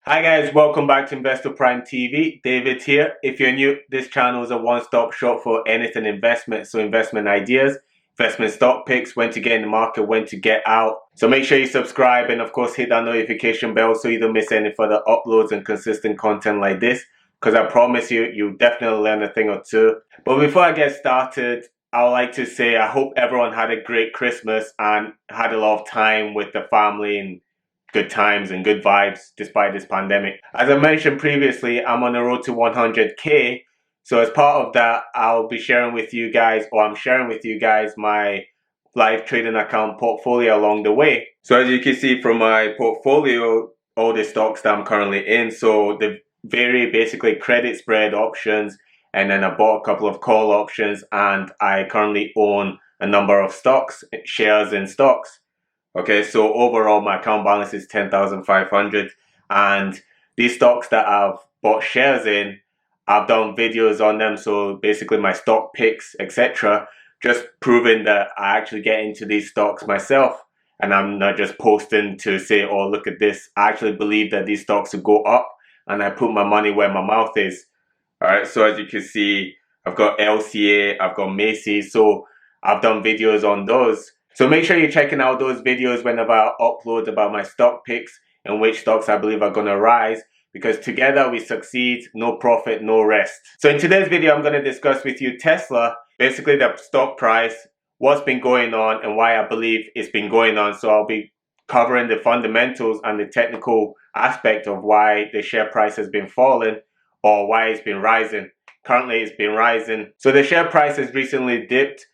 Hi guys, welcome back to Investor Prime TV. David here. If you're new, this channel is a one-stop shop for anything investment. So investment ideas, investment stock picks, when to get in the market, when to get out. So make sure you subscribe and of course hit that notification bell so you don't miss any further uploads and consistent content like this. Because I promise you, you'll definitely learn a thing or two. But before I get started, I would like to say I hope everyone had a great Christmas and had a lot of time with the family and good times and good vibes despite this pandemic. As I mentioned previously, I'm on the road to 100K. So as part of that, I'll be sharing with you guys, or I'm sharing with you guys my live trading account portfolio along the way. So as you can see from my portfolio, all the stocks that I'm currently in. So the vary basically credit spread options, and then I bought a couple of call options, and I currently own a number of stocks, shares in stocks. Okay, so overall my account balance is 10,500, and these stocks that I've bought shares in, I've done videos on them. So basically my stock picks, etc., just proving that I actually get into these stocks myself, and I'm not just posting to say, "Oh, look at this." I actually believe that these stocks will go up, and I put my money where my mouth is. All right, so as you can see, I've got LCA, I've got Macy's, so I've done videos on those. So make sure you're checking out those videos whenever I upload about my stock picks and which stocks I believe are going to rise, because together we succeed, no profit, no rest. So in today's video, I'm going to discuss with you Tesla, basically the stock price, what's been going on and why I believe it's been going on. So I'll be covering the fundamentals and the technical aspect of why the share price has been falling or why it's been rising. Currently it's been rising. So the share price has recently dipped.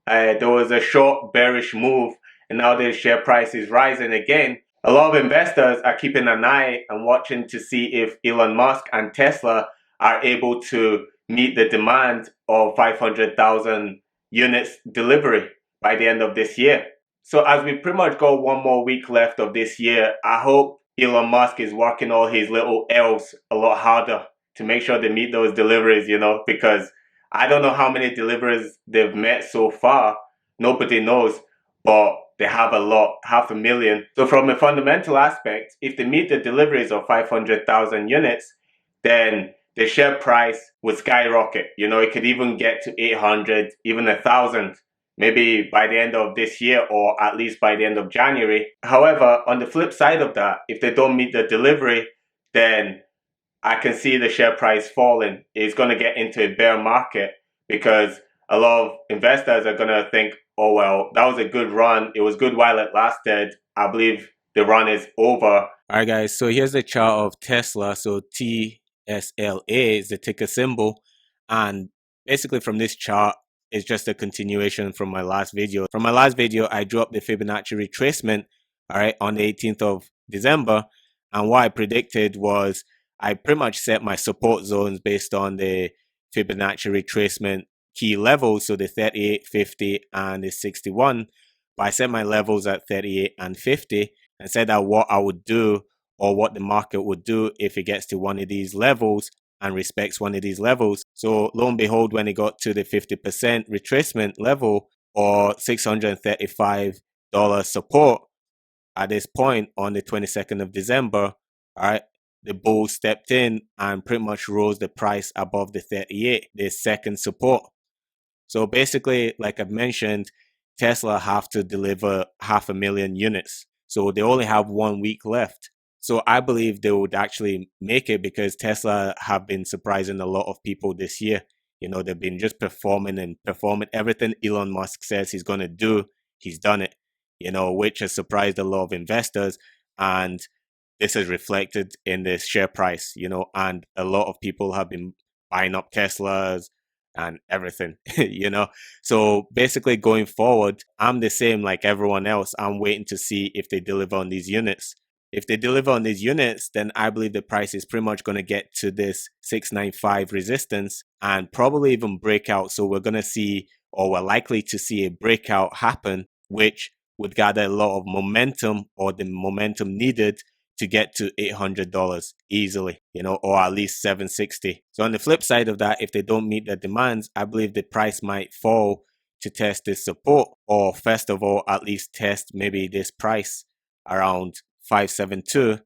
There was a short bearish move, and now the share price is rising again. A lot of investors are keeping an eye and watching to see if Elon Musk and Tesla are able to meet the demand of 500,000 units delivery by the end of this year. So as we pretty much got one more week left of this year, I hope Elon Musk is working all his little elves a lot harder to make sure they meet those deliveries, because I don't know how many deliveries they've met so far. Nobody knows, but they have a lot, 500,000. So from a fundamental aspect, if they meet the deliveries of 500,000 units, then the share price would skyrocket. It could even get to 800, even 1,000, maybe by the end of this year or at least by the end of January. However, on the flip side of that, if they don't meet the delivery, then I can see the share price falling. It's going to get into a bear market because a lot of investors are going to think, oh, well, that was a good run. It was good while it lasted. I believe the run is over. All right, guys. So here's the chart of Tesla. So TSLA is the ticker symbol. And basically from this chart, it's just a continuation from my last video. From my last video, I dropped the Fibonacci retracement, all right, on the 18th of December. And what I predicted was I pretty much set my support zones based on the Fibonacci retracement key levels, so the 38, 50, and the 61. But I set my levels at 38 and 50 and said that what I would do or what the market would do if it gets to one of these levels and respects one of these levels. So lo and behold, when it got to the 50% retracement level or $635 support at this point on the 22nd of December, all right, the bull stepped in and pretty much rose the price above the 38, the second support. So basically, like I've mentioned, Tesla have to deliver 500,000 units. So they only have 1 week left. So I believe they would actually make it because Tesla have been surprising a lot of people this year. They've been just performing everything Elon Musk says he's going to do. He's done it, which has surprised a lot of investors. And this is reflected in the share price, and a lot of people have been buying up Teslas and everything, So basically going forward, I'm the same like everyone else. I'm waiting to see if they deliver on these units. If they deliver on these units, then I believe the price is pretty much going to get to this 695 resistance and probably even break out. So we're going to see, or we're likely to see a breakout happen, which would gather a lot of momentum or the momentum needed to get to $800 easily, or at least $760. So on the flip side of that, if they don't meet their demands, I believe the price might fall to test this support, or first of all, at least test maybe this price around 572.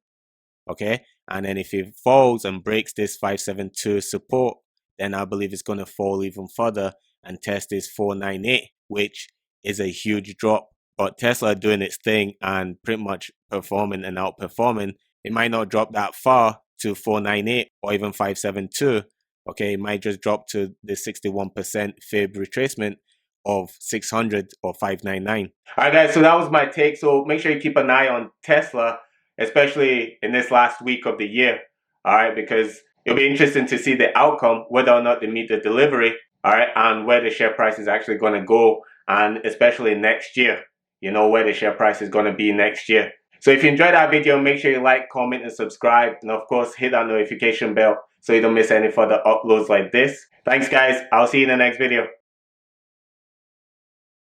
Okay. And then if it falls and breaks this 572 support, then I believe it's going to fall even further and test this 498, which is a huge drop. But Tesla doing its thing and pretty much performing and outperforming. It might not drop that far to 498 or even 572. Okay, it might just drop to the 61% fib retracement of 600 or 599. All right, guys, so that was my take. So make sure you keep an eye on Tesla, especially in this last week of the year. All right, because it'll be interesting to see the outcome, whether or not they meet the delivery. All right, and where the share price is actually going to go, and especially next year, you know, where the share price is going to be next year. So if you enjoyed that video, make sure you like, comment, and subscribe. And of course, hit that notification bell so you don't miss any further uploads like this. Thanks, guys. I'll see you in the next video.